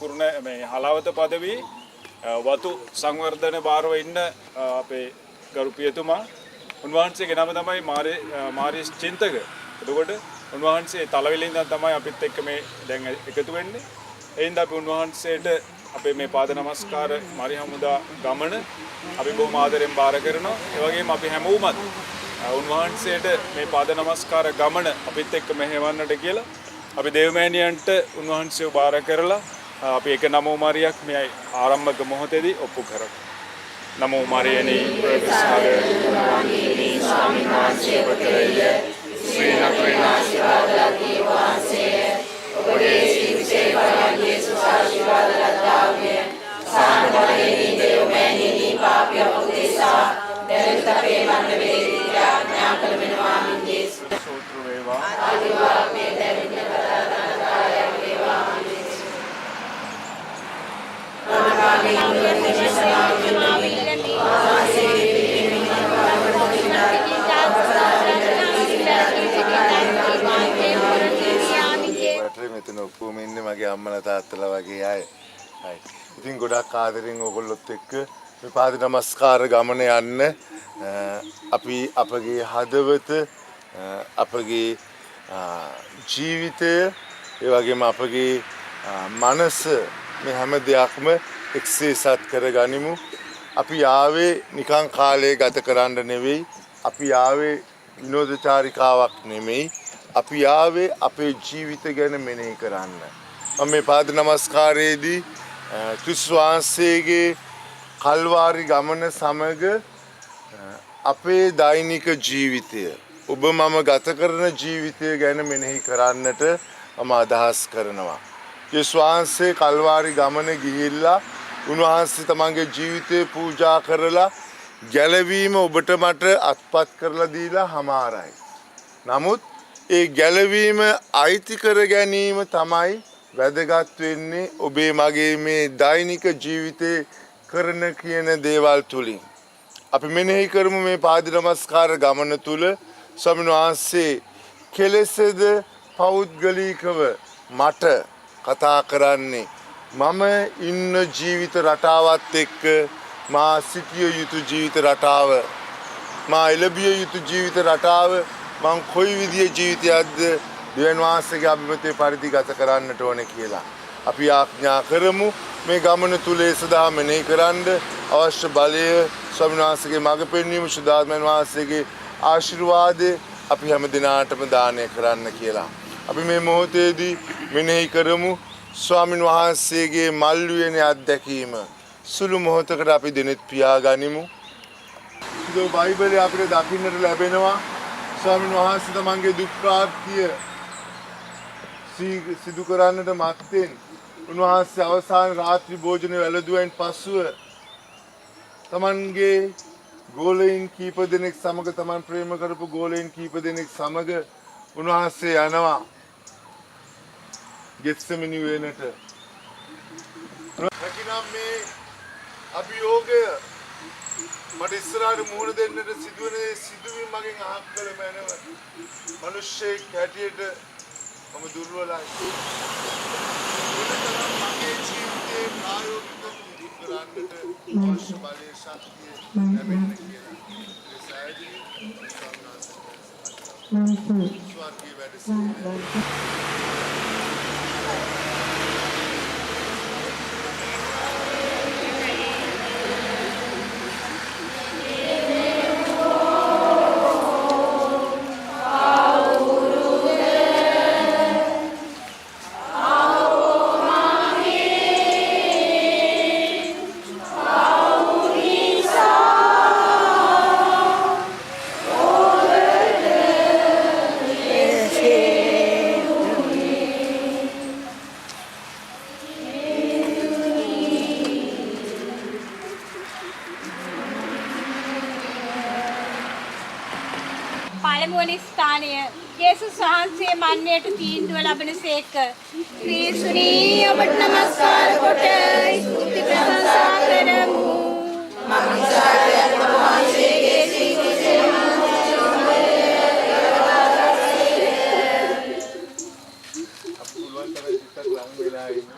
කුරුණ මේ හලාවත පදවි වතු සංවර්ධන භාරව ඉන්න අපේ ගරු පියතුමා උන්වහන්සේගේ නම තමයි මාරිස් චින්තක. එතකොට උන්වහන්සේ තලවිලින් ඉඳන් තමයි අපිත් එක්ක මේ දැන් එකතු වෙන්නේ. එයින්ද අපි උන්වහන්සේට අපේ මේ පාද නමස්කාර මරි හමුදා ගමන අපි බොහොම ආදරෙන් බාර කරනවා. ඒ වගේම අපි හැමෝමත් උන්වහන්සේට මේ පාද නමස්කාර ගමන අපිත් එක්ක මෙහෙවන්නට කියලා අපි දේවමෑණියන්ට උන්වහන්සේව බාර කරලා අපි එක නමෝ මාරියක් මේ ආරම්භක මොහොතේදී ඔප්පු කරමු. නමෝ මාරියනි ප්‍රසාර වාණී ස්වාමීන් වහන්සේ වදලය ශ්‍රී නක්‍රේනාශිවාදලී වාසේ ඔබේ සිවිසේ වරන් යේසුස් ආශිර්වාද ලද්දාවේ සාන්තමණී දේවමෑණියනි පාපය උදෙසා දැන් අපේ මන්න වේදිකා ඥාකල වෙනවා මින් යේසුස් සූත්‍ර වේවා ආදිවාමේ දැරින කතාකාරයන් වේවා මෙතන ඔක්කොම ඉන්නේ මගේ අම්මලා තාත්තලා වගේ අය. හයි. ඉතින් ගොඩක් ආදරෙන් ඕගොල්ලොත් එක්ක මේ පාද නමස්කාර ගමන යන්න අපි අපගේ හදවත අපගේ ජීවිතය ඒ වගේම අපගේ මනස මේ හැම දෙයක්ම එක්සේසත් කරගනිමු. අපි ආවේ නිකං කාලය ගත කරන්න නෙවෙයි. අපි ආවේ විනෝදචාරිකාවක් නෙමෙයි. අපි ආවේ අපේ ජීවිත ගැන මෙනෙහි කරන්න. මම මේ පාද නමස්කාරයේදී ක්‍රිස්තුස් වහන්සේගේ කල්වාරි ගමන සමග අපේ දෛනික ජීවිතය ඔබ මම ගත කරන ජීවිතය ගැන මෙනෙහි කරන්නට මම අදහස් කරනවා. යේසුස් වහන්සේ කල්වාරි ගමන ගිහිල්ලා උන්වහන්සේ තමන්ගේ ජීවිතේ පූජා කරලා ගැලවීම ඔබට මට අත්පත් කරලා දීලා හමාරයි. නමුත් ඒ ගැලවීම අයිති කර ගැනීම තමයි වැදගත් වෙන්නේ ඔබේ මගේ මේ දෛනික ජීවිතේ කරන කියන දේවල් තුලින්. අපි මෙනෙහි කරමු මේ පාද නමස්කාර ගමන තුල ස්වාමීන් වහන්සේ කෙලෙසද පෞද්ගලිකව මට කතා කරන්නේ මම ඉන්න ජීවිත රටාවත් එක්ක මා සිටිය යුතු ජීවිත රටාව මා එළඹිය යුතු ජීවිත රටාව මං කොයි විදිහේ ජීවිතයක්ද දෙවියන් වහන්සේගේ අභිමතයේ පරිදි ගත කරන්නට ඕනේ කියලා. අපි ආඥා කරමු මේ ගමන තුල ඒ සදා මෙනෙහි කරන්න අවශ්‍ය බලය ස්වාමීන් වහන්සේගේ මඟ පෙන්වීම සුදාත්මයන් වහන්සේගේ ආශිර්වාදය අපි හැම දිනාටම දානය කරන්න කියලා. අපි මේ මොහොතේදී මෙනෙහි කරමු ස්වාමීන් වහන්සේගේ මල් වියනේ අත්දැකීම සුළු මොහොතකට අපි දෙනෙත් පියාගනිමු. ඒ බයිබලයේ අපිට දකින්නට ලැබෙනවා ස්වාමීන් වහන්සේ තමන්ගේ දුක් ප්‍රාර්ථිය සිදු කරන්නට මත්තෙන් උන්වහන්සේ අවසාන රාත්‍රී භෝජනය වැළඳුවෙන් පසුව තමන්ගේ ගෝලයන් කීප දෙනෙක් සමග තමන් ප්‍රේම කරපු ගෝලයන් කීප දෙනෙක් සමග උන්වහන්සේ යනවා ගෙත්සෙමනි වේනට. රකිනම් මේ අභියෝගය මට ඉස්සරහට මුහුණ දෙන්නට සිදුවෙන සිදුවීම් මගෙන් අහක් කළ මැනව මිනිස්සෙක් හැටියට මම දුර්වලයි. මගේ ජීවිතේ ප්‍රායෝගිකව කරන්නට අවශ්‍ය බලයේ ශක්තිය ලැබෙන්න කියලා. ඒ සෑදී ස්වර්ගයේ වැඩ සිටින පළමුවන ස්ථානය යේසුස් වහන්සේ මන්නයට තීන්දුව ලබන සේක. ක්‍රිස්තුනී ඔබට නමස්කාර කොට ස්තුති ප්‍රශංසා කරමු. මමසාරයන් වහන්සේගේ සිවිසේ පුළුවන් තරම් චිත්තක් ලං වෙලා ඉන්න.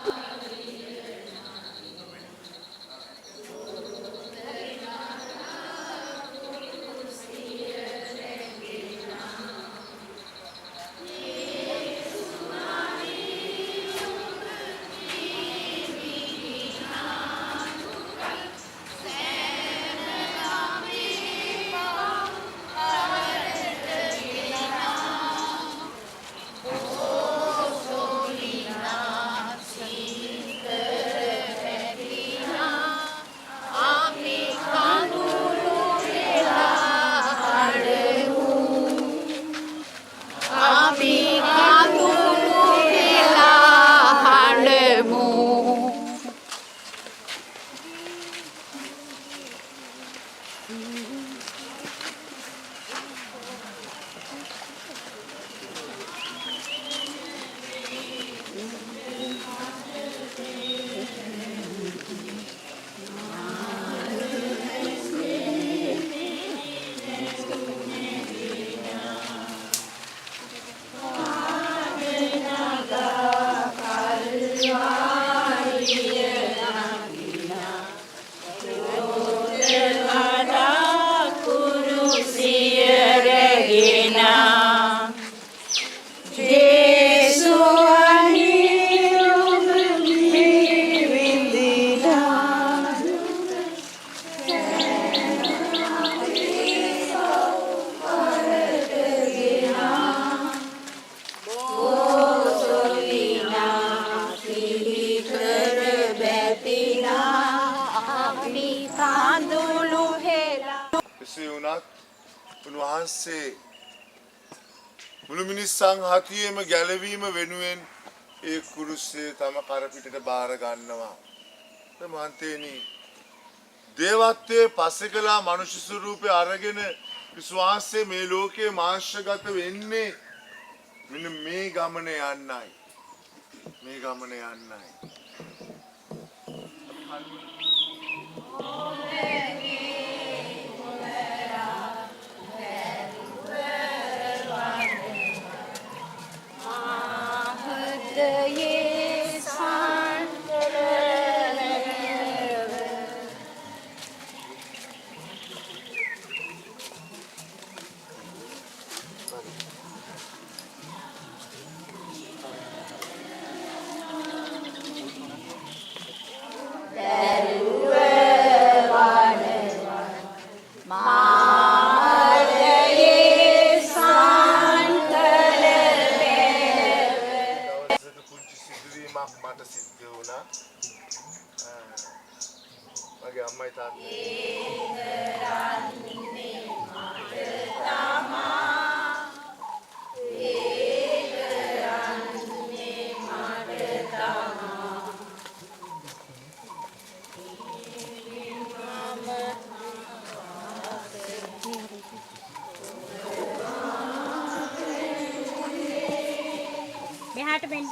එසේ වුණත් උන්වහන්සේ මුළු මිනිස්සන් හතියෙම ගැලවීම වෙනුවෙන් ඒ කුරුස්සේ තම කරපිටට බාර ගන්නවා. මහන්තේනි දේවත්වයේ පස්සේ කළා මනුෂ්‍ය ස්වරූපය අරගෙන විශ්වාසයේ මේ ලෝකයේ මාංශගත වෙන්නේ මෙන්න මේ ගමන යන්නයි. මේ ගමන යන්නයි. මට සිද්ධ වුණා. මගේ අම්මයි තාත්තයි මෙහාට බෙන්න.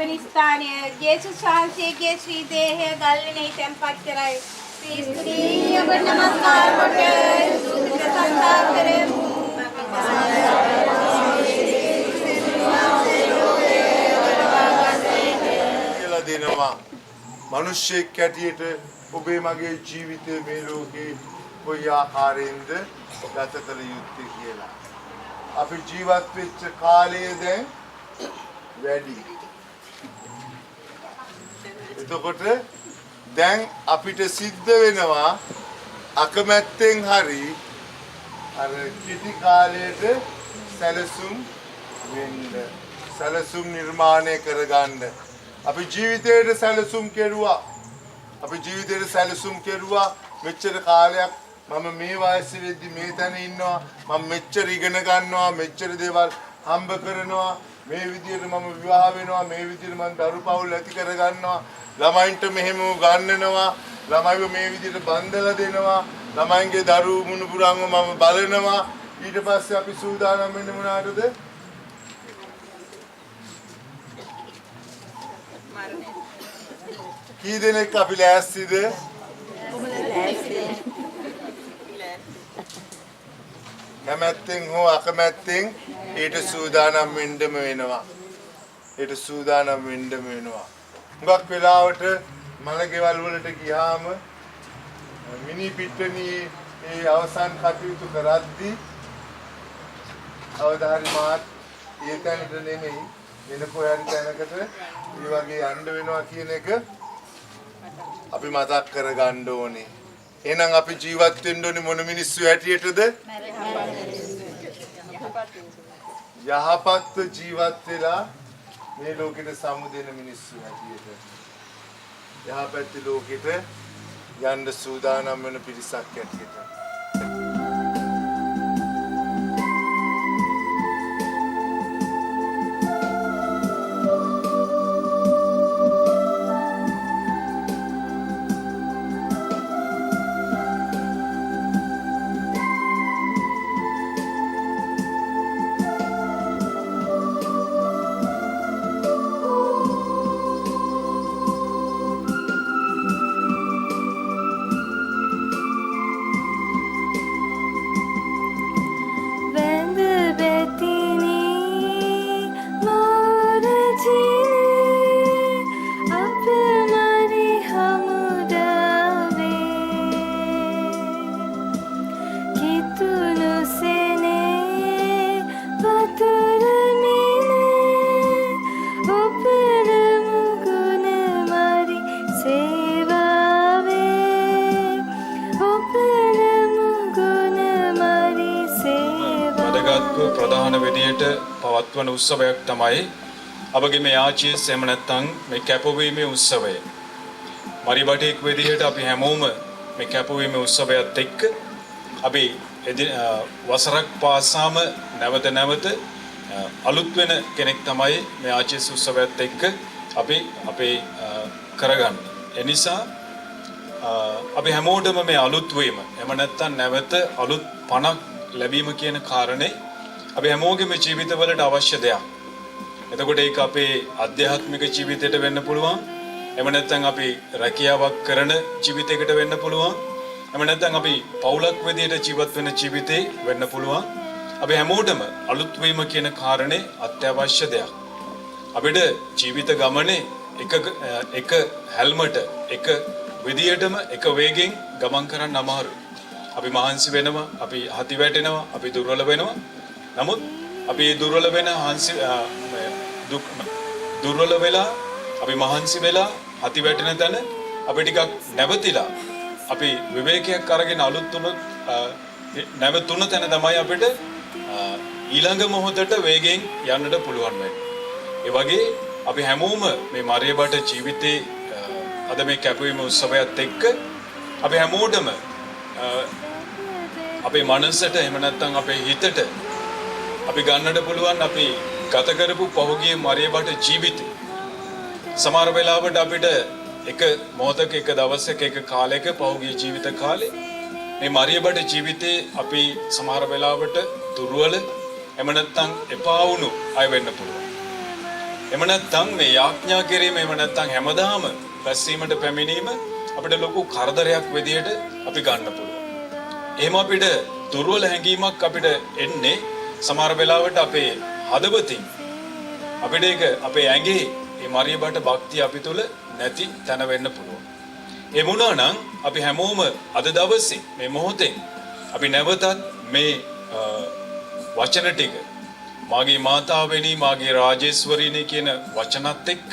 වෙනි ස්ථානය ජේසුස් වහන්සේගේ ශ්‍රී දේහය ගල්ලෙනෙහි තැන්පත් කරයි. ක්‍රිස්තුනී ඔබ නමස්කාර කොට සුදුක සංසාර කරමු. කියලා දෙනවා. මිනිස්සෙක් හැටියට ඔබේ මගේ ජීවිතය මේ ලෝකේ කොයි ආකාරයෙන්ද ගත කළ යුත්තේ කියලා. අපි ජීවත් වෙච්ච කාලය දැන් වැඩි. එතකොට දැන් අපිට සිද්ධ වෙනවා අකමැත්තෙන් හරි අර කිටි කාලයට සැලසුම් වෙන්න, සැලසුම් නිර්මාණය කරගන්න. අපි ජීවිතේට සැලසුම් කෙරුවා. අපි ජීවිතේට සැලසුම් කෙරුවා. මෙච්චර කාලයක් මම මේ වයසේ වෙද්දි මේ තැන ඉන්නවා. මම මෙච්චර ඉගෙන ගන්නවා, මෙච්චර දේවල් හම්බ කරනවා. මේ විදියට මම විවාහ වෙනවා, මේ විදියට මම දරු පවුල් ඇති කර ගන්නවා. ළමයින්ට මෙහෙම ගන්නනවා. ළමයිව මේ විදියට බන්දලා දෙනවා. ළමයින්ගේ දරු මුණුපුරන්ව මම බලනවා. ඊට පස්සේ අපි සූදානම් වෙන්නේ මොනකටද? කී දෙනෙක් අපි ලෑස්තිද? කැමැත්තෙන් හෝ අකමැත්තෙන් ඊට සූදානම් වෙන්නම වෙනවා. ඊට සූදානම් වෙන්නම වෙනවා. හුඟක් වෙලාවට මලගෙවල් වලට ගියාම මිනි පිට්ටනියේ ඒ අවසන් කටයුතු කරද්දී අවදාහරි මාත් ඒ තැනට නෙමෙයි වෙන කොහරි තැනකට මේ වගේ යන්න වෙනවා කියන එක අපි මතක් කරගන්න ඕනේ. එහෙනම් අපි ජීවත් වෙන්න ඕනේ මොන මිනිස්සු හැටියටද? යහපත් ජීවත් වෙලා මේ ලෝකෙට සමුදෙන මිනිස්සු හැටියට. යහපත් ලෝකෙට යන්න සූදානම් වෙන පිරිසක් හැටියට. ප්‍රධාන විදියට පවත්වන උත්සවයක් තමයි අපගේ මේ ආචිස් එහෙම නැත්නම් මේ කැපවීමේ උත්සවය. මරිබටෙක් විදියට අපි හැමෝම මේ කැපවීම උත්සවයත් එක්ක අපි වසරක් පාසාම නැවත අලුත් වෙන කෙනෙක් තමයි මේ ආචාර්ය උත්සවයත් එක්ක අපි අපේ කරගන්න. ඒ නිසා අපි හැමෝටම මේ අලුත් වීම එහෙම නැත්නම් නැවත අලුත් පණක් ලැබීම කියන කාරණේ අපි හැමෝගෙම ජීවිතවලට අවශ්‍ය දෙයක්. එතකොට ඒක අපේ ආධ්‍යාත්මික ජීවිතයට වෙන්න පුළුවන්. එහෙම නැත්නම් අපි රැකියාවක් කරන ජීවිතයකට වෙන්න පුළුවන්. එහෙම නැත්නම් අපි පෞලක් විදියට ජීවත් වෙන ජීවිතේ වෙන්න පුළුවන්. අපි හැමෝටම අලුත් වීම කියන කාරණේ අත්‍යවශ්‍ය දෙයක්. අපිට ජීවිත ගමනේ එක හැල්මට එක විදියටම එක වේගෙන් ගමන් කරන්න අමාරුයි. අපි මහන්සි වෙනවා, අපි හති වැටෙනවා, අපි දුර්වල වෙනවා. නමුත් අපි දුර්වල වෙන දුර්වල වෙලා අපි මහන්සි වෙලා හති වැටෙන තැන අපි ටිකක් නැවතිලා අපි විවේකයක් අරගෙන අලුත් තුන නැවතුන තැන තමයි අපිට ඊළඟ මොහොතට වේගෙන් යන්නට පුළුවන් වෙන්නේ. ඒ වගේ අපි හැමෝම මේ මරියබට ජීවිතේ අද මේ කැපවීම උත්සවයත් එක්ක අපි හැමෝටම අපේ මනසට එහෙම නැත්නම් අපේ හිතට අපි ගන්නට පුළුවන් අපි ගත කරපු පහුගිය මරියබට ජීවිතේ. සමහර වෙලාවට අපිට එක මොහොතක එක දවසක එක කාලයක පහුගිය ජීවිත කාලේ මේ මරියබට ජීවිතේ අපි සමහර වෙලාවට දුර්වල එහෙම නැත්නම් එපා වුණු අය වෙන්න පුළුවන්. එහෙම නැත්නම් මේ යාඥා කිරීම එහෙම නැත්නම් හැමදාම බැස්සීමට පැමිණීම අපිට ලොකු කරදරයක් විදියට අපි ගන්න පුළුවන්. එහෙම අපිට දුර්වල හැඟීමක් අපිට එන්නේ සමහර වෙලාවට අපේ හදවතින් අපිට ඒක අපේ ඇඟේ මේ මරියබට භක්තිය අපි තුල නැති තැන වෙන්න පුළුවන්. ඒ වුණා නම් අපි හැමෝම අද දවසේ මේ මොහොතේ අපි නැවතත් මේ වචන ටික මාගේ මාතාවෙනි මාගේ රාජේශ්වරීනි කියන වචනත් එක්ක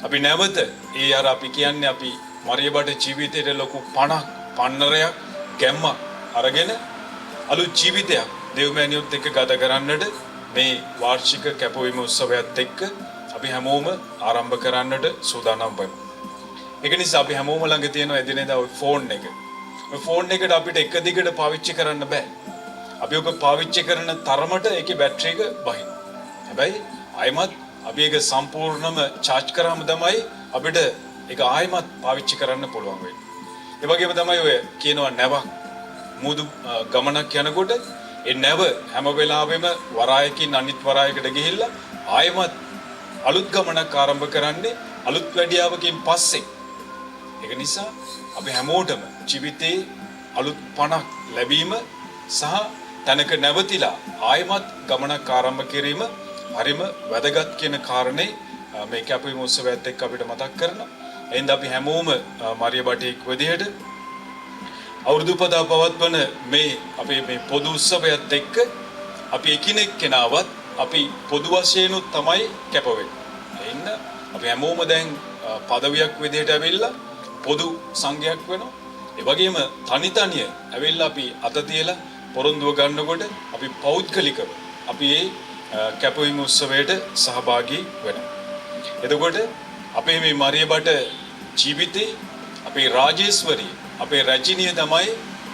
අපි නැවත ඒ අර අපි කියන්නේ අපි මරියබට ජීවිතේට ලොකු පන්නරයක් ගැම්මක් අරගෙන අලුත් ජීවිතයක් දෙව්මෑණියොත් එක්ක ගත කරන්නට මේ වාර්ෂික කැපවීම උත්සවයත් එක්ක අපි හැමෝම ආරම්භ කරන්නට සූදානම් වෙමු. ඒක නිසා අපි හැමෝම ළඟ තියෙන එදිනෙදා ওই ෆෝන් එක. ওই ෆෝන් එකට අපිට එක දිගට පාවිච්චි කරන්න බෑ. අපි ඔක පාවිච්චි කරන තරමට ඒකේ බැටරි එක බහිනවා. හැබැයි ආයමත් අපි ඒක සම්පූර්ණම charge කරාම තමයි අපිට ඒක ආයමත් පාවිච්චි කරන්න පුළුවන් වෙන්නේ. ඒ වගේම තමයි ඔය කියනවා නැවක් මුදු ගමනක් යනකොට ඒ නැව හැම වෙලාවෙම වරායකින් අනිත් වරායකට ගිහිල්ලා ආයමත් අලුත් ගමනක් ආරම්භ කරන්නේ අලුත් වැඩියාවකින් පස්සේ. ඒක නිසා අපි හැමෝටම ජීවිතේ අලුත් පණක් ලැබීම සහ තනක නැවතිලා ආයමත් ගමනක් ආරම්භ කිරීම හරිම වැදගත් කියන කාරණේ මේ කැපවීම උත්සවයත් එක්ක අපිට මතක් කරනවා. එහෙනම් අපි හැමෝම මරියබටේක් විදිහට අවුරුදු පතා පවත්වන මේ අපේ මේ පොදු උත්සවයත් එක්ක අපි එකිනෙක කෙනාවත් අපි පොදු වශයෙන් තමයි කැප වෙන්නේ. එහෙනම් අපි හැමෝම දැන් පදවියක් විදිහට ඇවිල්ලා පොදු සංඝයක් වෙනවා. ඒ වගේම තනිය ඇවිල්ලා අපි අත තියලා පොරොන්දුව ගන්නකොට අපි පෞද්ගලිකව අපි මේ කැපවීම උත්සවයට සහභාගී වෙනවා. එතකොට අපේ මේ මරියබට ජීවිතේ අපේ රාජේශ්වරිය අපේ රජිනිය තමයි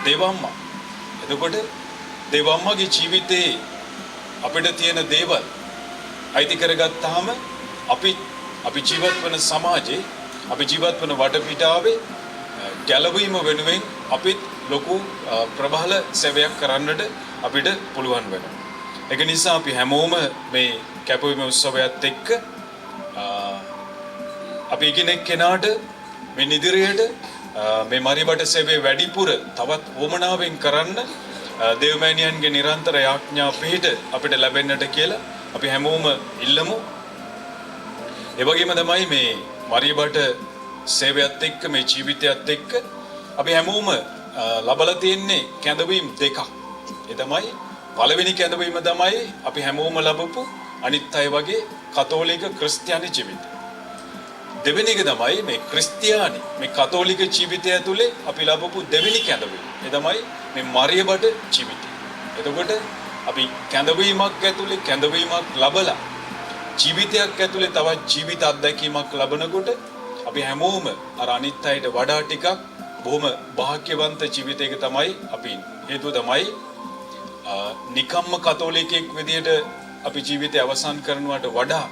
දේවම්මා. එතකොට දේවම්මාගේ ජීවිතේ අපිට තියෙන දේවල් අයිති කරගත්තාම අපි ජීවත් වන සමාජේ අපි ජීවත් වන වටපිටාවේ ගැලවීම වෙනුවෙන් අපිත් ලොකු ප්‍රබල සේවයක් කරන්නට අපිට පුළුවන් වෙනවා. ඒක නිසා අපි හැමෝම මේ කැපවීම උත්සවයත් එක්ක අපි කෙනෙක් මේ ඉදිරියට මේ මරියබට සේවයේ වැඩිපුර තවත් වමනාවෙන් කරන්න දේවමෑණියන්ගේ නිරන්තර යාඥා පිහිට අපිට ලැබෙන්නට කියලා අපි හැමෝම ඉල්ලමු. ඒ වගේම තමයි මේ මරියබට සේවයත් එක්ක මේ ජීවිතයත් එක්ක අපි හැමෝම ලබලා තියෙන්නේ කැඳවීම් දෙකක්. ඒ තමයි පළවෙනි කැඳවීම තමයි අපි හැමෝම ලබපු අනිත් අය වගේ කතෝලික ක්‍රිස්තියානි ජීවිතය. දෙවෙනි එක තමයි මේ ක්‍රිස්තියානි මේ කතෝලික ජීවිතය ඇතුලේ අපි ලබපු දෙවෙනි කැඳවීම. ඒ තමයි මේ මරියබට ජීවිතය. එතකොට අපි කැඳවීමක් ඇතුලේ කැඳවීමක් ලබලා ජීවිතයක් ඇතුලේ තවත් ජීවිත අත්දැකීමක් ලබනකොට අපි හැමෝම අර අනිත් අයට වඩා ටිකක් බොහොම වාක්‍යවන්ත ජීවිතයක තමයි අපි හේතුව තමයි නිකම්ම කතෝලිකයෙක් විදියට අපි ජීවිතය අවසන් කරනවට වඩා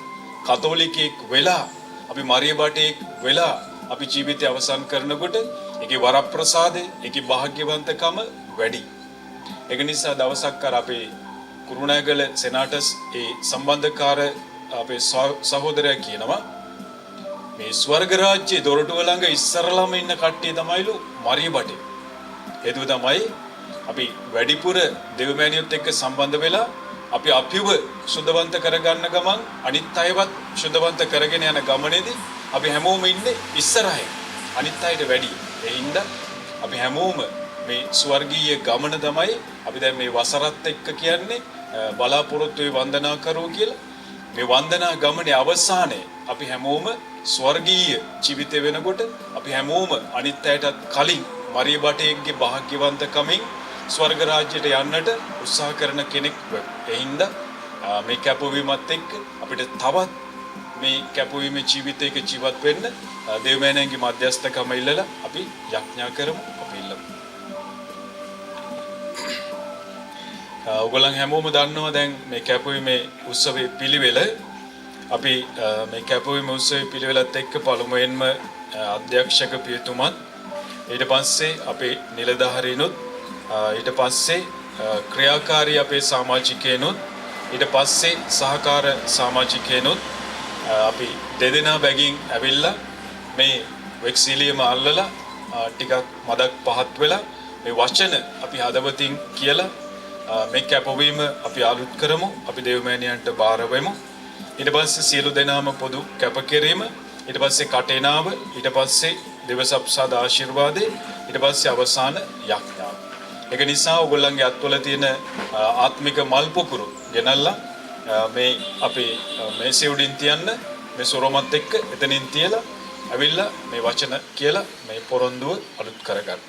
කතෝලිකයෙක් වෙලා අපි මරිය බටෙක් වෙලා අපි ජීවිතය අවසන් කරනකොට ඒකේ වරප්‍රසාදේ ඒකේ වාග්යවන්තකම වැඩි. ඒක නිසා දවසක් අර අපේ කුරුණෑගල සෙනාටස් ඒ සම්බන්ධකාර අපේ සහෝදරයා කියනවා මේ ස්වර්ග රාජ්‍යයේ දොරටුව ළඟ ඉස්සරළම ඉන්න කට්ටිය තමයිලු මරිය බටේ. හේතුව තමයි අපි වැඩිපුර දෙව්මෑණියොත් එක්ක සම්බන්ධ වෙලා අපි අපිව සුද්ධවන්ත කරගන්න ගමන් අනිත් අයවත් සුද්ධවන්ත කරගෙන යන ගමනේදී අපි හැමෝම ඉන්නේ ඉස්සරහින් අනිත් අයට වැඩි. ඒ හින්දා අපි හැමෝම මේ ස්වර්ගීය ගමන තමයි අපි දැන් මේ වසරත් එක්ක කියන්නේ බලාපොරොත්තු වේ වන්දනා කරෝ කියලා. මේ වන්දනා ගමනේ අවසානයේ අපි හැමෝම ස්වර්ගීය ජීවිතය වෙනකොට අපි හැමෝම අනිත් අයටත් කලින් මරිය බටේගේ වාග්යවන්තකමින් ස්වර්ග රාජ්‍යයට යන්නට උත්සාහ කරන කෙනෙක් වෙයි. ඒ හින්දා මේ කැපවීමත් එක්ක අපිට තවත් මේ කැපවීමේ ජීවිතයක ජීවත් වෙන්න දෙවියන්ගේ මධ්‍යස්ථකම ඉල්ලලා අපි යඥා කරමු. අපි ඉල්ලමු. ඔයගොල්ලන් හැමෝම දන්නවා දැන් මේ කැපවීමේ උත්සවයේ පිළිවෙල. අපි මේ කැපවීමේ උත්සවයේ පිළිවෙලත් එක්ක පළමුවෙන්ම අධ්‍යක්ෂක පියතුමත් ඊට පස්සේ අපේ නිලධාරීනුත් ඊට පස්සේ ක්‍රියාකාරී අපේ සමාජිකයනුත් ඊට පස්සේ සහකාර සමාජිකයනුත් අපි දෙදෙනා බැගින් ඇවිල්ලා මේ වෙක්සිලියම අල්ලලා ටිකක් මදක් පහත් වෙලා මේ වචන අපි හදවතින් කියලා මේ කැපවීම අපි අලුත් කරමු. අපි දෙවියන්ට බාර වෙමු. ඊට පස්සේ සියලු දෙනාම පොදු කැපකිරීම ඊට පස්සේ කටේනාව ඊට පස්සේ දෙවසප්සාද ආශිර්වාදේ ඊට පස්සේ අවසාන යඥාව. ඒක නිසා ඔයගොල්ලන්ගේ අත්වල තියෙන ආත්මික මල් පොකුරු ගෙනල්ලා මේ අපේ මේසෙ උඩින් තියන්න මේ සොරමත් එක්ක එතනින් තියලා ඇවිල්ලා මේ වචන කියලා මේ පොරොන්දුව අලුත් කරගන්න.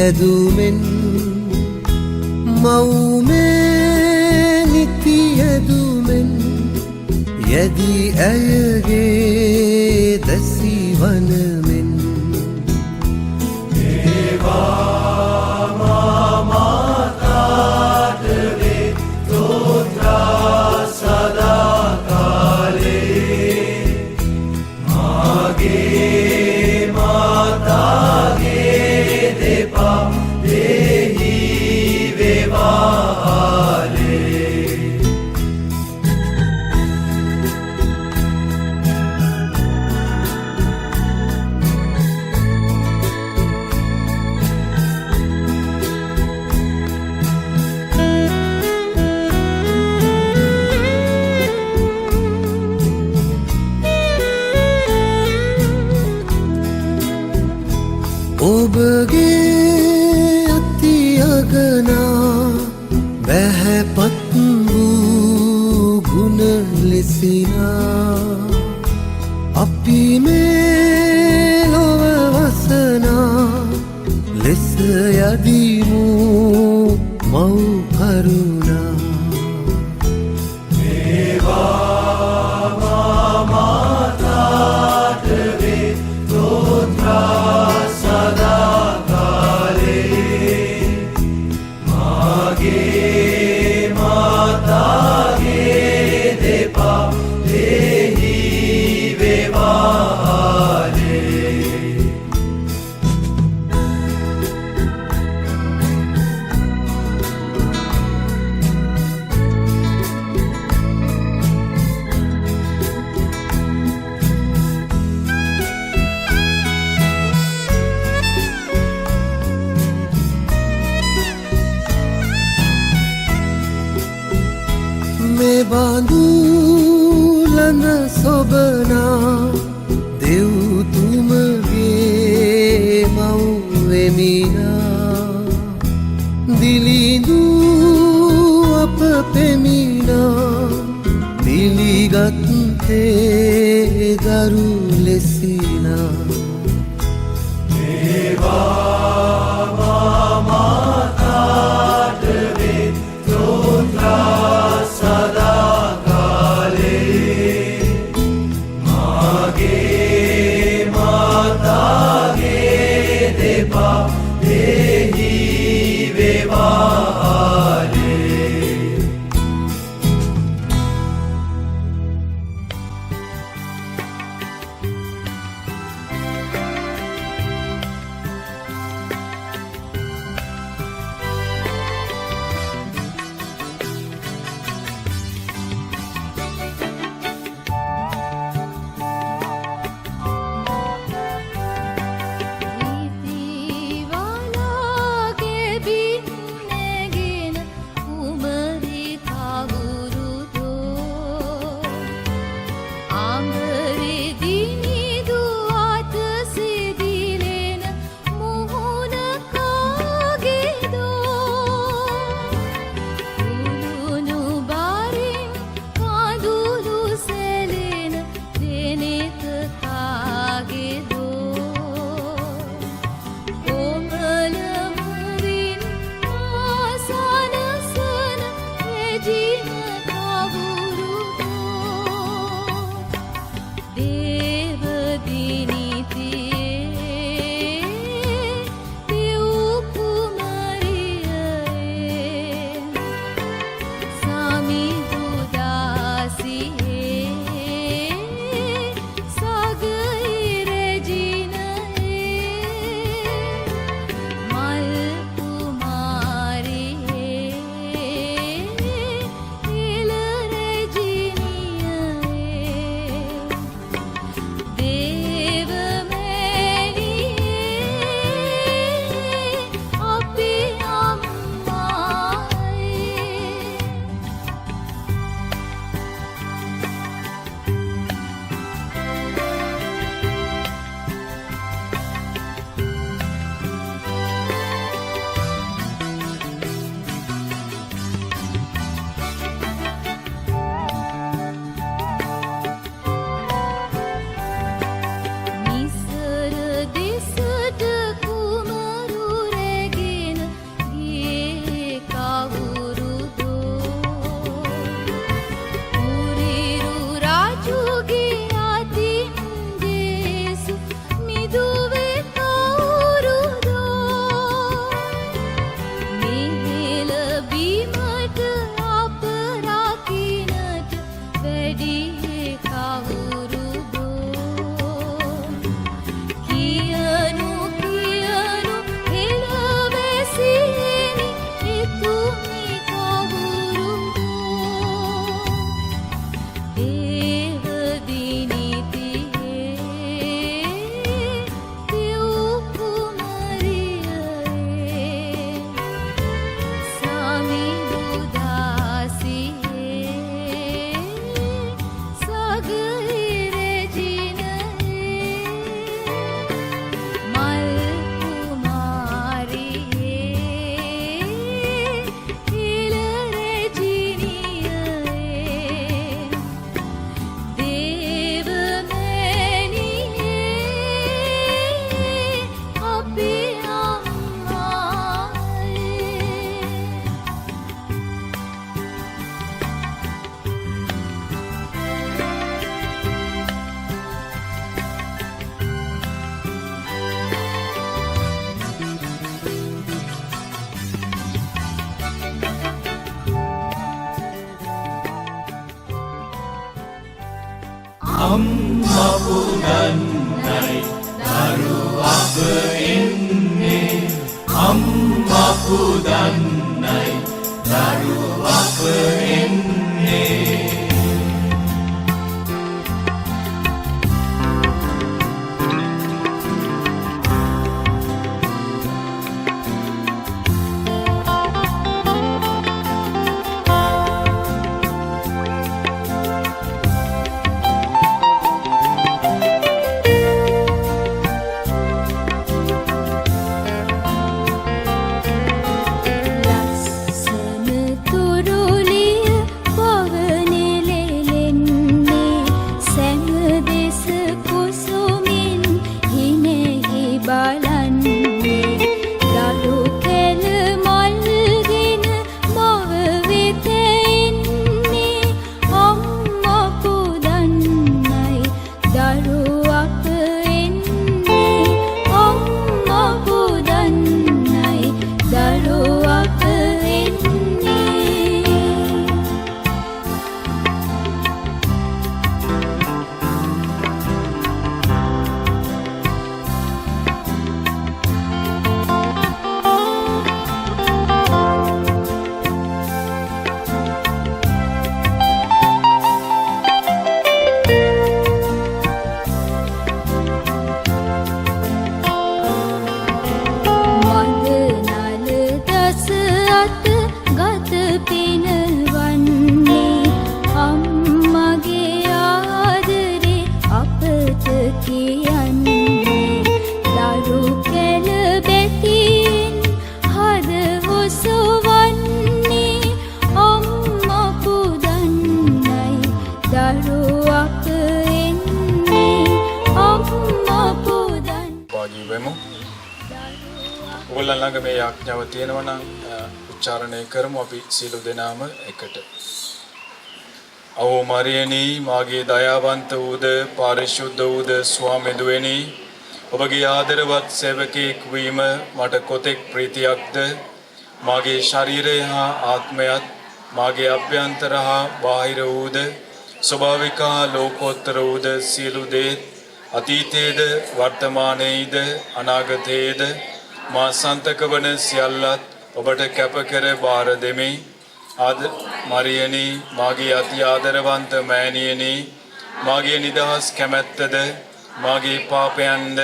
ඇදුමෙන් මවුමේ නිති ඇදුමෙන් යැදී ඇයගේ දැසිවනමෙන් ඔබගේ අති අගනා බැහැපත් වූ ගුණ ලෙසිනා අපි මේ ලොව වසනා ලෙස යදිමු මව් කරුණා මේ බඳු ළඟ සොබනා දෙව්තුමගේ මව් වෙමිනා දිලිඳු අප පෙමිනා පිළිගත්තේ දරු ලෙසිනා Amma pudannai daru apa enne Amma pudannai daru apa enne ඔයගොල්ලන් ළඟ මේ යාඥාව තියෙනවා නම් උච්චාරණය කරමු අපි සියලු දෙනාම එකට. අවෝ මරියනි මාගේ දයාවන්ත වූද පාරිශුද්ධ වූද ස්වාමීදුවනි ඔබගේ ආදරවත් සේවකයෙක් වීම මට කොතෙක් ප්‍රීතියක්ද මාගේ ශරීරය හා ආත්මයත් මාගේ අභ්‍යන්තර හා බාහිර වූද ස්වභාවික හා ලෝකෝත්තර වූද සියලු දේ අතීතයේද වර්තමානයේද අනාගතයේද මා සන්තක වන සියල්ලත් ඔබට කැප කර බාර දෙමි. ආද මරියනි මාගේ අති ආදරවන්ත මෑණියනි මාගේ නිදහස් කැමැත්තද මාගේ පාපයන්ද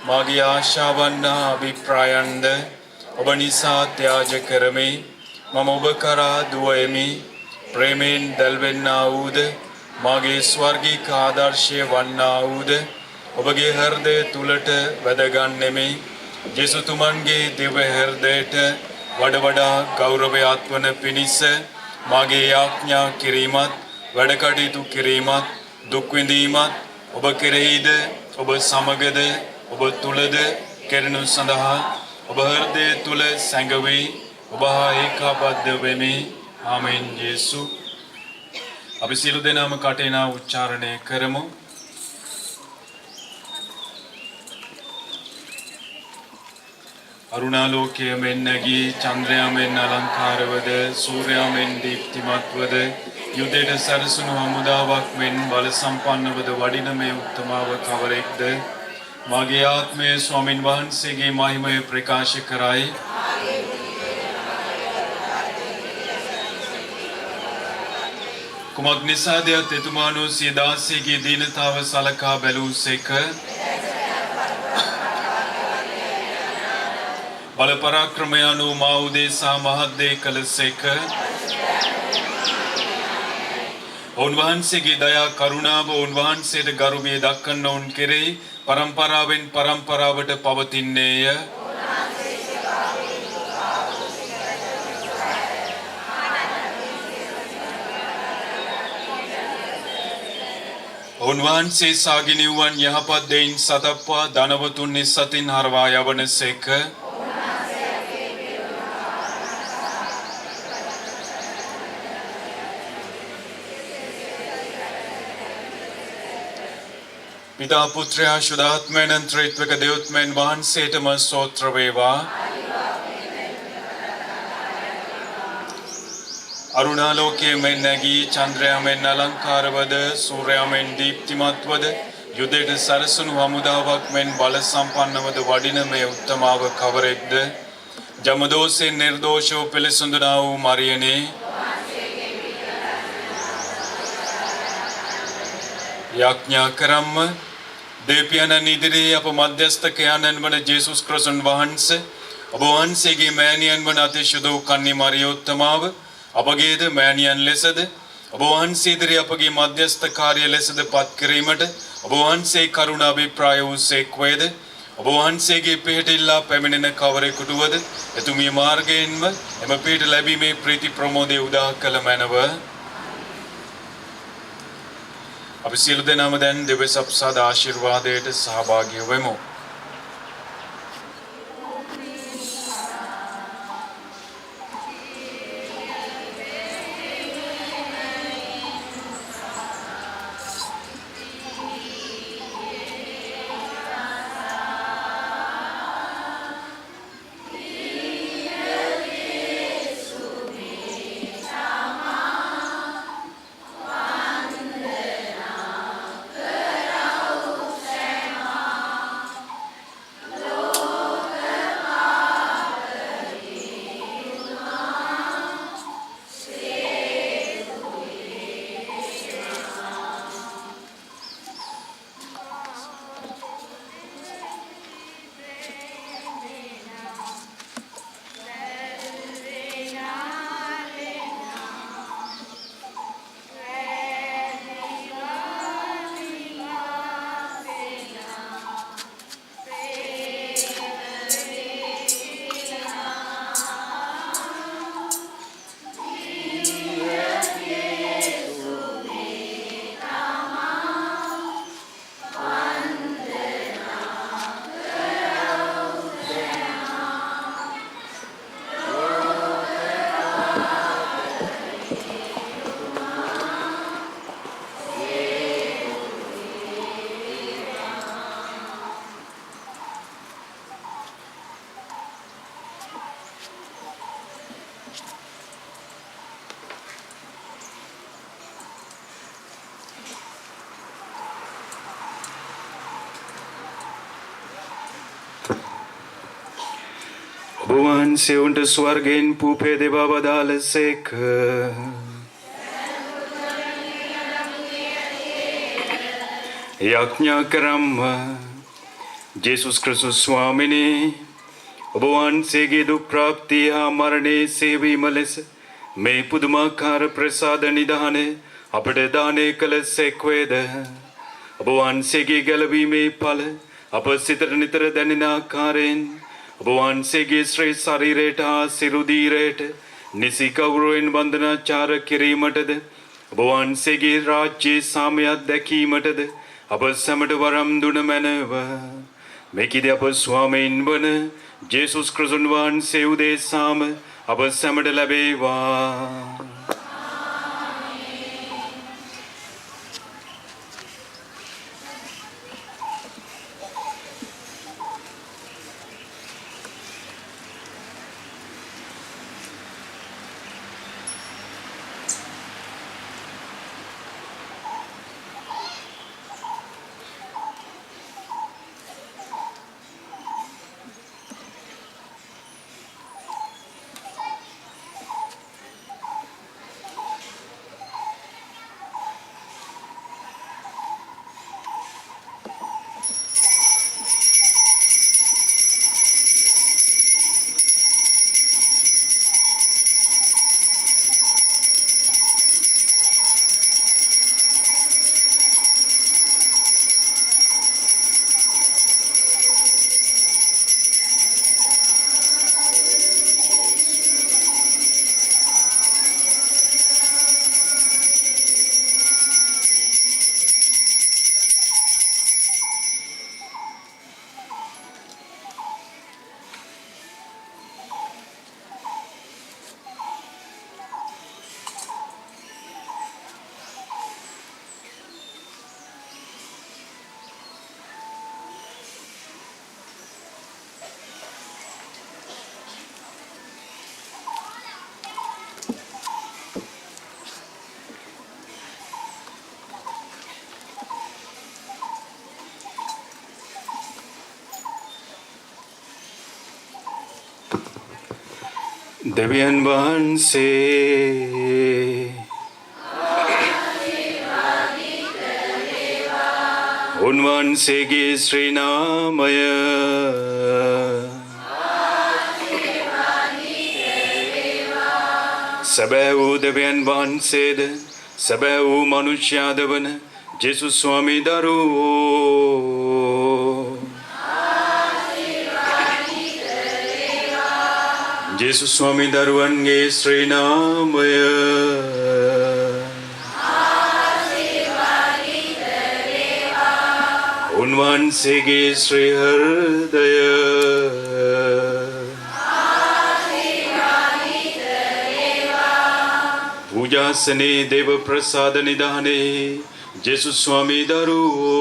මාගේ ආශාවන් හා අභිප්‍රායන්ද ඔබ නිසා ත්‍යාජ කරමි. මම ඔබ කරා දුව එමි. ප්‍රේමයෙන් දැල්වෙන්නා වූද මාගේ ස්වර්ගික ආදර්ශය වන්නා වූද ඔබගේ හෘදය තුලට වැදගන්නෙමි. ජේසුතුමන්ගේ දිව්‍ය හෘදයට වඩ වඩා ගෞරවයක් වන පිණිස මාගේ යාඥා කිරීමත් වැඩ කටයුතු කිරීමත් දුක් විඳීමත් ඔබ කෙරෙහිද ඔබ සමගද ඔබ තුලද කෙරෙනු සඳහා ඔබ හෘදය තුල සැඟවි ඔබ හා ඒකාබද්ධ වෙමි. ආමෙන්. යේසු අපි සියලු දෙනාම කටේනා උච්චාරණය කරමු. අරුණාලෝකයේ මෙන් නැගී චන්ද්‍රයා මෙන් අලංකාරවද සූර්යයා මෙන් දීප්තිමත්වද යුදයට සරසුණු හමුදාවක් මෙන් බල සම්පන්නවද වඩින මේ උත්තමාව කවරෙක්ද? මාගේ ආත්මය ස්වාමින් වහන්සේගේ මහිමය ප්‍රකාශ කරයි. කුමක් නිසාද එතුමානෝ සිය දාසීගේ දීනතාව සලකා බැලූසේක බල පරාක්‍රමයන්ු මා උදෙසා මහත් දේ කළසේක. උන්වහන්සේගේ දයා කරුණාව උන්වහන්සේට ගරුමිය දක්වන්නවුන් කෙරෙහි පරම්පරාවෙන් පරම්පරාවට පවතින්නේය. උන්වහන්සේ සාගිනිව්වන් යහපත් දෙයින් සතප්පා ධනවතුන් නිස්සතින් හරවා යවනසේක. पिता पुत्र शुद्धात्मन त्रैत्विक देवत्मन वහන්සේටම ස්තෝත්‍ර වේවා. අරුණාලෝකයේ මෙන් නැගී චන්ද්‍රයා මෙන් අලංකාරවද සූර්යයා මෙන් දීප්තිමත්වද යුදයට සරසුණු හමුදාවක් මෙන් බල සම්පන්නවද වඩින මේ උත්තමාව කවරෙක්ද ජමදෝසෙන් නිර්දෝෂව පෙළසුඳුනා වූ මරියනේ යාඥා කරම්ම දෙවියන්න් ඉදිරියේ අප මධ්‍යස්ථකයන්න් වන ජේසුස් ක්‍රිස්තුන් වහන්සේ ඔබ වහන්සේගේ මෑණියන් වන අතිශුද්ධ වූ කන්‍ය මරියෝත්තමාව අපගේද මෑණියන් ලෙසද ඔබ වහන්සේ ඉදිරියේ අපගේ මධ්‍යස්ථ කාර්ය ලෙසද පත් කිරීමට ඔබ වහන්සේ කරුණා අභිප්‍රාය වූසේක් වේද ඔබ වහන්සේගේ පිහිටිල්ලා පැමිණෙන කවරෙකුට වද එතුමිය මාර්ගයෙන්ම එම පිහිට ලැබීමේ ප්‍රීති ප්‍රමෝදය උදා කළ මැනව අපි සියලු දෙනාම දැන් දෙව සප්සාද ආශිර්වාදයට සහභාගී වෙමු. වහන්සේ උන්ට ස්වර්ගයෙන් පූපේ දෙවා වදාළසේක. යාඥා කරම්ම ජේසුස් ක්‍රිස්තුස් ස්වාමිනේ ඔබ වහන්සේගේ දුක් ප්‍රාප්තිය හා මරණයේ සේවීම ලෙස මේ පුදුමාකාර ප්‍රසාද නිධානය අපට දානය කළසේක් වේද. ඔබ වහන්සේගේ ගැලවීමේ ඵල අප සිතට නිතර දැනෙන ආකාරයෙන් ඔබ වහන්සේගේ ශ්‍රේ ශරීරයට හා සිරුදීරයට නිසි ගෞරවයෙන් වන්දනාචාර කිරීමටද ඔබ වහන්සේගේ රාජ්‍යයේ සාමයක් දැකීමටද අප සැමට වරම් දුන මැනව. මේකදී අප ස්වාමීන් වන ජේසුස් ක්‍රිස්තුන් වහන්සේ උදෙසාම අප සැමට ලැබේවා. දෙවියන් වහන්සේ උන්වහන්සේගේ ශ්‍රී නාමය සැබෑ වූ දෙවියන් වහන්සේද සැබෑ වූ මනුෂ්‍යයාද වන ජේසුස් ස්වාමී දරුවෝ ජේසුස් ස්වාමී දරුවන්ගේ ශ්‍රී නාමය උන්වහන්සේගේ ශ්‍රී හෘදය पूजासने देव प्रसाद निधाने जेसु स्वामी दरुवो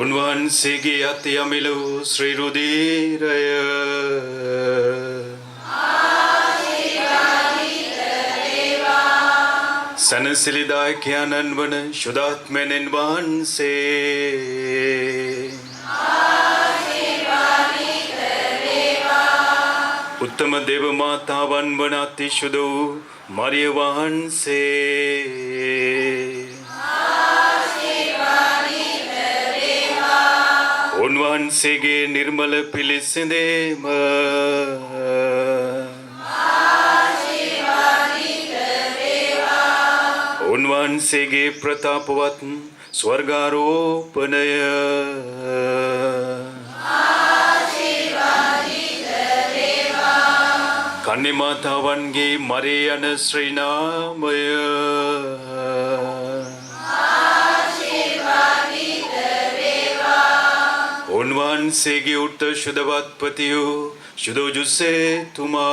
उन्वහන්සේගේ අති අමිල වූ ශ්‍රී රුධිරය සනසිලිදායකයන්න් වන ශුද්ධාත්මයන් වහන්සේ උත්තම දේව මාතාවන් වන අති ශුද්ධ වූ මරිය වහන්සේ උන්වහන්සේගේ නිර්මල පිළිසිඳීම උන්වහන්සේගේ ප්‍රතාපවත් ස්වර්ගාරෝපණය කන්‍ය මාතාවන්ගේ මරේ යන ශ්‍රී නාමය උන්වහන්සේගේ උත්තර ශුද්ධවත් පතියෝ ශුද්ධ ජුසේතුමා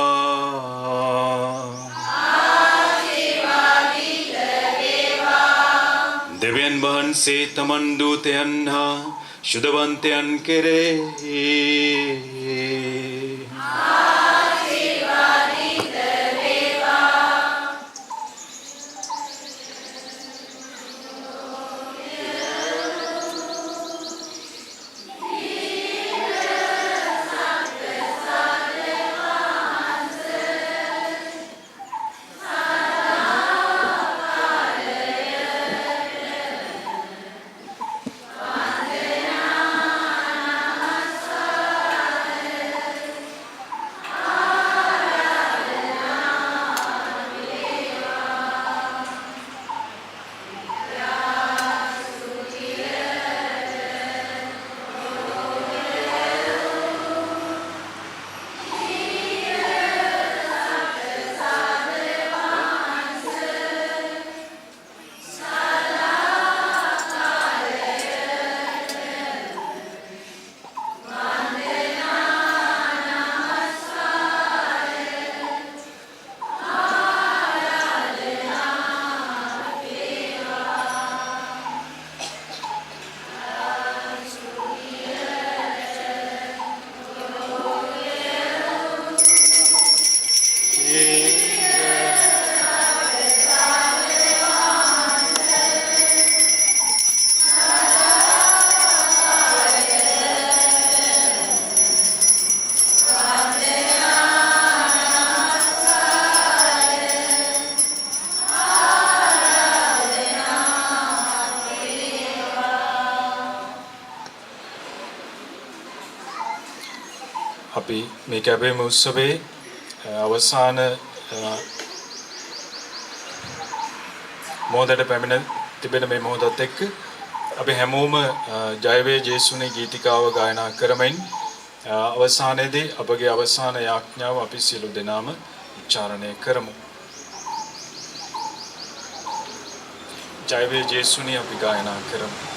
දෙවියන් වහන්සේ තමන් දූතයන් හා ශුද්ධවන්තයන් කෙරෙහි අපි මේ කැපීම උත්සවයේ අවසාන මොහොතට පැමිණ තිබෙන මේ මොහොතත් එක්ක අපි හැමෝම ජය වේ ජේසුනේ ගීතිකාව ගායනා කරමින් අවසානයේදී අපගේ අවසාන යාඥාව අපි සියලු දෙනාම උච්චාරණය කරමු. ජය වේ ජේසුනේ අපි ගායනා කරමු.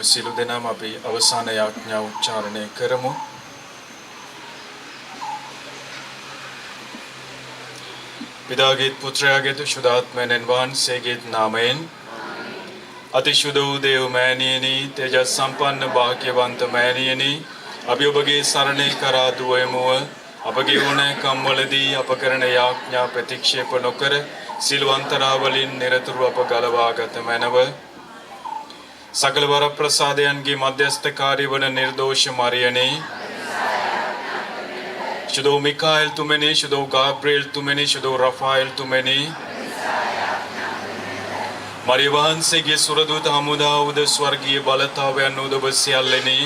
අපි සියලු දෙනාම අපි අවසාන යාඥා උච්චාරණය කරමු. පිතාගේත් පුත්‍රයාගේත් ශුද්ධාත්මයන් වහන්සේගේත් නාමයෙන් අතිශුද්ධ වූ දේව මෑණියනි, තේජස් සම්පන්න භාග්‍යවන්ත මෑණියනි, අපි ඔබගේ සරණේ කරා දුවෙමු. අපගේ ඕනෑකම් වලදී අප කරන යාඥා ප්‍රතික්ෂේප නොකර සිල්වන්තරාවලින් නිරතුරු අප ගලවාගත මැනව. සකල වර ප්‍රසාදයන්ගේ මධ්‍යස්ථකාරී වන නිර්දෝෂ මරියනේ, शुद्धो मिकाएल तुमेने, शुद्धो गाब्रिएल तुमेने, शुद्धो रफाएल तुमेने, मरिया वහන්සේගේ සුරදූත හමුදාවද ස්වර්ගීය බලතාවයන් උද බසියල්ලෙනි,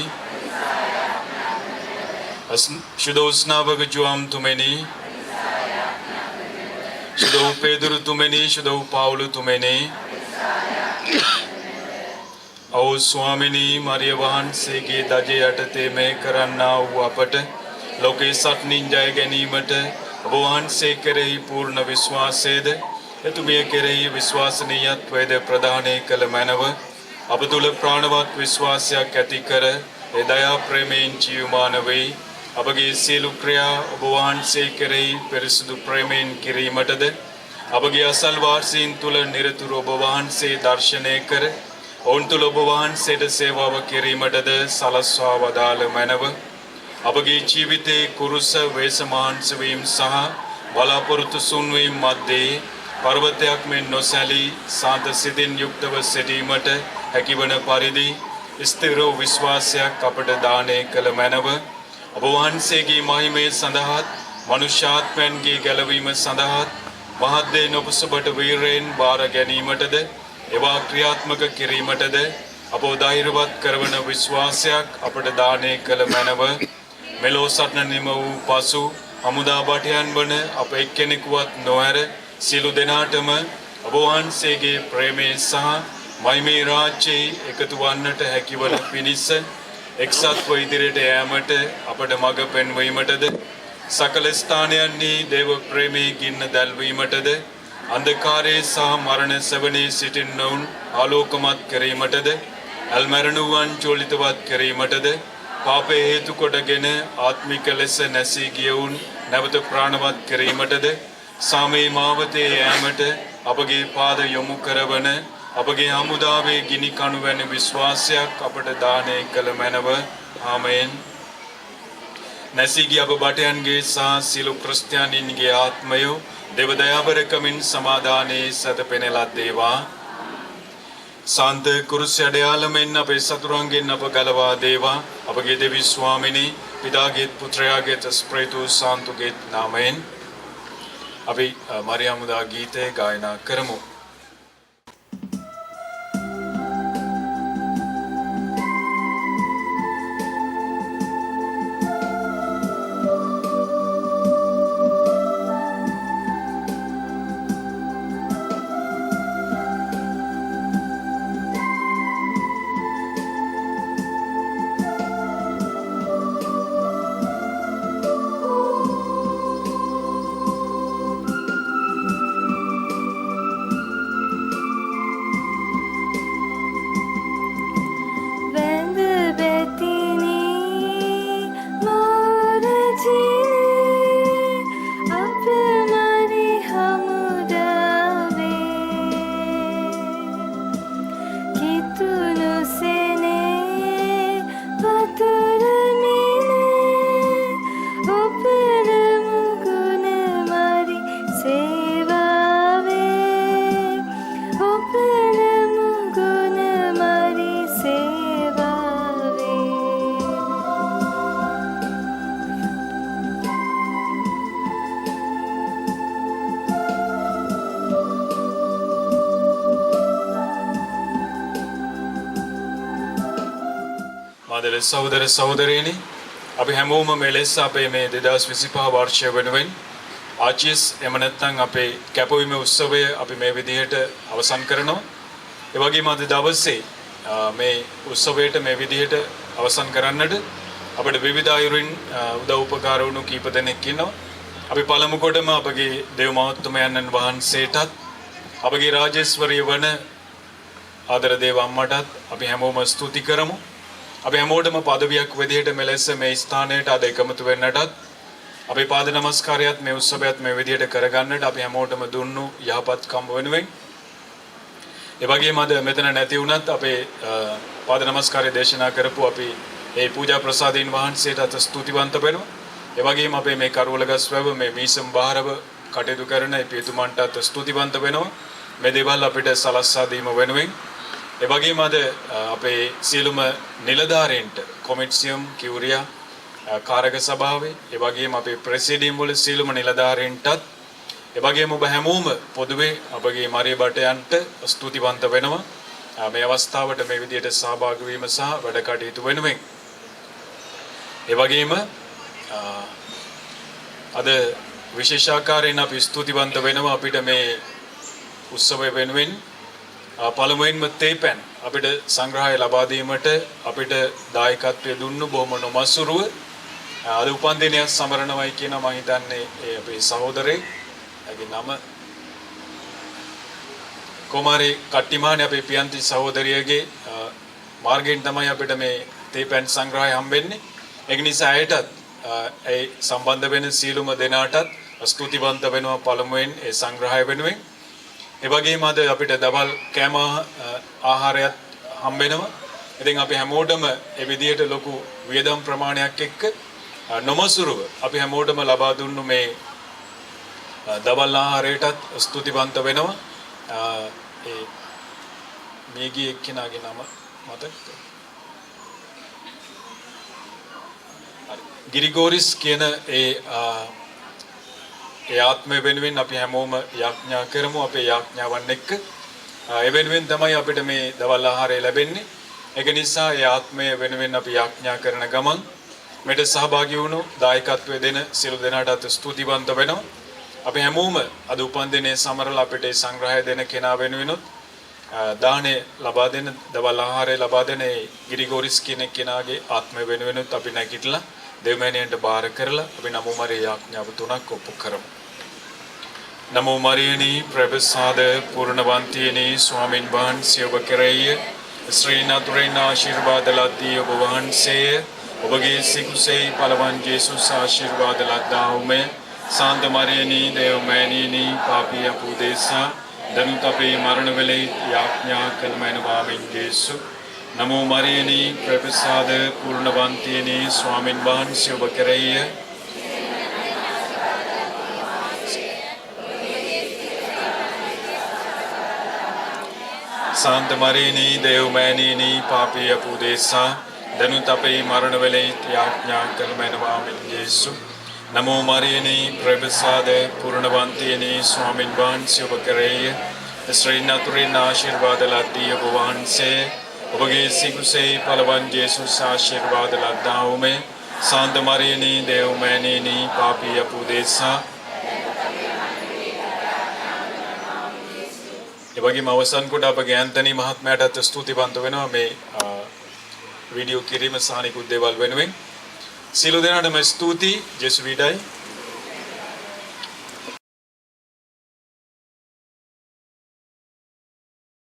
शुद्धो स्नावक जुआम तुमेने, शुद्धो पेदुरु तुमेने, शुद्धो पाउलु तुमेने, औ स्वामिनी मरिया वහන්සේගේ දජය යටතේ මේ කරන්නා වූ අපට ලෝකේ සත්නින් ජය ගැනීමට ඔබ වහන්සේ කෙරෙහි පූර්ණ විශ්වාසයද එතුමිය කෙරෙහි විශ්වාසනීයත්වයද ප්‍රදානය කළ මැනව. අප තුළ ප්‍රාණවත් විශ්වාසයක් ඇති කර ඒ දයා ප්‍රේමයෙන් ජීවමාන වෙයි. අපගේ සියලු ක්‍රියා ඔබ වහන්සේ කෙරෙහි පිරිසුදු ප්‍රේමයෙන් කිරීමටද අපගේ අසල්වාසීන් තුළ නිරතුරු ඔබ වහන්සේ දර්ශනය කර ඔවුන් තුළ ඔබ වහන්සේට සේවාව කිරීමටද සලස්වා වදාළ මැනව. අපගේ ජීවිතයේ කුරුස වේසමාංශ වීම සහ බලාපොරොත්තු සුන්වීම මැද්දේ පර්වතයක් මෙන් නොසැලී සාන්ත සිතින් යුක්තව සිටීමට හැකිවන පරිදි ස්ථිර විශ්වාසයක් අපට දානය කළ මැනව. ඔබ වහන්සේගේ මහිමය සඳහාත් මනුෂ්‍යාත්මයන්ගේ ගැලවීම සඳහාත් මහත් දේ නොපසුබට වීරයෙන් බාර ගැනීමටද ඒවා ක්‍රියාත්මක කිරීමටද අපව ධෛර්යවත් කරවන විශ්වාසයක් අපට දානය කළ මැනව. මෙලෝ සටන නිම වූ පසු හමුදා භටයන් වන අප එක්කෙනෙකුවත් නොඇර සියලු දෙනාටම ඔබ වහන්සේගේ ප්‍රේමය සහ මහිමේ රාජ්‍යයේ එකතු වන්නට හැකිවන පිණිස එක්සත්ව ඉදිරියට යෑමට අපට මඟ පෙන්වීමටද සකල ස්ථානයන්හි දේව ප්‍රේමයේ ගින්න දැල්වීමටද අන්ධකාරයේ සහ මරණ සෙවණේ සිටින්නවුන් ආලෝකමත් කිරීමටද අල්මරණුවන් චෝලිතවත් කිරීමටද පාපේ හේතු කොටගෙන ආත්මික ලෙස නැසී ගියවුන් නැවත ප්‍රාණවත් කිරීමටද සාමේ මාවතේ යෑමට අපගේ පාද යොමු කරවන අපගේ හමුදාවේ ගිනි කණු වැනි විශ්වාසයක් අපට දානය කළ මැනව. ආමේන්. නැසී ගිය අප බටයන්ගේ සහ සියලු ක්‍රිස්තියානීන්ගේ ආත්මයෝ දේව දයාබරකමින් සමාදානයේ සැතපෙනලත් දේවා. සාන්ත කුරුස අඩයාලමෙන් අපේ සතුරන්ගෙන් අප ගලවා දේවා. අපගේ දෙවි ස්වාමිනී පිතාගේත් පුත්‍රයාගේත් ස්ප්‍රිතු සාන්තුගේත් නාමයෙන් අපි මරියා මුදා ගීතය ගායනා කරමු. සහෝදර සහෝදරයනි, අපි හැමෝම මෙලෙස අපේ මේ 2025 වර්ෂය වෙනුවෙන් ආචිස් එහෙම නැත්නම් අපේ කැපවීම උත්සවය අපි මේ විදිහට අවසන් කරනවා. ඒ වගේම අද දවසේ මේ උත්සවයට මේ විදිහට අවසන් කරන්නට අපිට විවිධ අයුරින් උදව් උපකාර වුණු කීප දෙනෙක් ඉන්නවා. අපි පළමු කොටම අපගේ දේව මහත්මයන්න් වහන්සේටත් අපගේ රාජේශ්වරිය වන ආදර දේව අම්මටත් අපි හැමෝම ස්තුති කරමු. අපි හැමෝටම පදවියක් විදිහට මෙලෙස මේ ස්ථානයට අද එකමුතු වෙන්නටත් අපේ පාද නමස්කාරයත් මේ උත්සවයත් මේ විදිහට කරගන්නට අපි හැමෝටම දුන්නු යහපත්කම් වෙනුවෙන් ඒ වගේම අද මෙතන නැති වුණත් අපේ පාද නමස්කාරය දේශනා කරපු අපි ඒ පූජා ප්‍රසාදීන් වහන්සේට ස්තුතිවන්ත වෙනවා. ඒ වගේම අපේ මේ කරවලගස් වැව මේ මීසම් බාරව කටයුතු කරන ඒ පියතුමන්ටත් ස්තුතිවන්ත වෙනවා. මේ දේවල් අපිට සලස්වා දීම වෙනුවෙන් ඒ වගේම අද අපේ සියලුම නිලධාරීන්ට කොමිටිසියම් කියුරියා කාරක සභාවේ ඒ වගේම අපේ ප්‍රෙසිඩියම් වල සියලුම නිලධාරීන්ටත් ඒ වගේම ඔබ හැමෝම පොදුවේ අපගේ මරිය බටයන්ට ස්තුතිවන්ත වෙනවා. මේ අවස්ථාවට මේ විදිහට සහභාගී වීම සහ වැඩ කටයුතු වෙනුවෙන් ඒ වගේම අද විශේෂාකාරයෙන් අපි ස්තුතිවන්ත වෙනවා අපිට මේ උත්සවය වෙනුවෙන් පළමුවෙන්ම තේපැන් අපිට සංග්‍රහය ලබා දීමට අපිට දායකත්වය දුන්නු බොහොම නොමසුරුව අද උපන්දිනය සමරනවයි කියන මම හිතන්නේ ඒ අපේ සහෝදරයෙක්ගේ නම කුමාරි කට්ටිමානේ අපේ පියන්ති සහෝදරියගේ මාර්ගයෙන් තමයි අපිට මේ තේපැන් සංග්‍රහය හම්බෙන්නේ. ඒක නිසා ඇයටත් ඒ සම්බන්ධ වෙන සියලුම දෙනාටත් ස්තුතිවන්ත වෙනවා පළමුවෙන් ඒ සංග්‍රහය වෙනුවෙන්. ඒ වගේම අද අපිට දවල් කෑම ආහාරයත් හම්බ වෙනවා. ඉතින් අපි හැමෝටම මේ විදියට ලොකු වියදම් ප්‍රමාණයක් එක්ක නොමසුරුව අපි හැමෝටම ලබා දුන්නු මේ දවල් ආහාරයටත් ස්තුතිවන්ත වෙනවා. ඒ මේගී එක්කෙනාගේ නම මතකද? ගිරිගෝරිස් කියන ඒ ආත්මය වෙනුවෙන් අපි හැමෝම යාඥා කරමු අපේ යාඥාවන් එක්ක. ඒ වෙනුවෙන් තමයි අපිට මේ දවල් ආහාරය ලැබෙන්නේ. ඒක නිසා ඒ ආත්මය වෙනුවෙන් අපි යාඥා කරන ගමන් මෙට සහභාගී වුණු දායකත්වය දෙන සියලු දෙනාටත් ස්තුතිවන්ත වෙනවා. අපි හැමෝම අද උපන්දිනයේ සමරලා අපිට ඒ සංග්‍රහය දෙන කෙනා වෙනුවෙනුත් දාහනේ ලබා දෙන දවල් ආහාරය ලබා දෙන ඒ ගිරිගෝරිස් කියන කෙනාගේ ආත්මය වෙනුවෙනුත් අපි නැගිටලා දෙවමෑණියන්ට බාර කරලා අපි නමෝ මරිය යාඥාව තුනක් ඔප්පු කරමු. නමෝ මරියනි ප්‍රභසාද පූර්ණවන්තියනි ස්වාමින් වහන්සේ ඔබ කෙරෙහි ශ්‍රී නතුරේන ආශිර්වාද ලද්දී ඔබ වහන්සේ ඔබගේ සිකුසේ පළවන් ජේසුස් ආශිර්වාද ලද්දාහුමේ සාන්ත මරියනි දෙවමෑණියනි පාපී අපුදේසා දනුත් අපේ මරණ වෙලේ යාඥා කළමැනවාමින් ජේසු නමෝ මරියනි ප්‍රභසාද පූර්ණවන්තියනි ස්වාමින් වහන්සේ ඔබ කෙරෙහි සාන්ත මරියනි දෙවමෑණියනි පාපී අපුදේසා දනුත් අපේ මරණ වෙලේ යාඥා කළමැනවාමින් ජේසු නමෝ මරියනි ප්‍රභසාද පූර්ණවන්තියනි ස්වාමින් වහන්සේ ඔබ කෙරෙහි ශ්‍රී නතුරේන ආශිර්වාද ලද්දී ඔබ වහන්සේ ඔබගේ සිකුසේ පළවන් ජේසුස් ආශිර්වාද ලද්දාහුමේ සාන්ත මරියනි දෙවමෑණියනි පාපී අපුදේසා ඒ වගේම අවසන් කොට අපගේ ඇන්තනි මහත්මයාටත් ස්තුතිවන්ත වෙනවා මේ වීඩියෝ කිරීම සානිකුත් දේවල් වෙනුවෙන් සියලු දෙනාටම ස්තුති ජේසුස්විටයි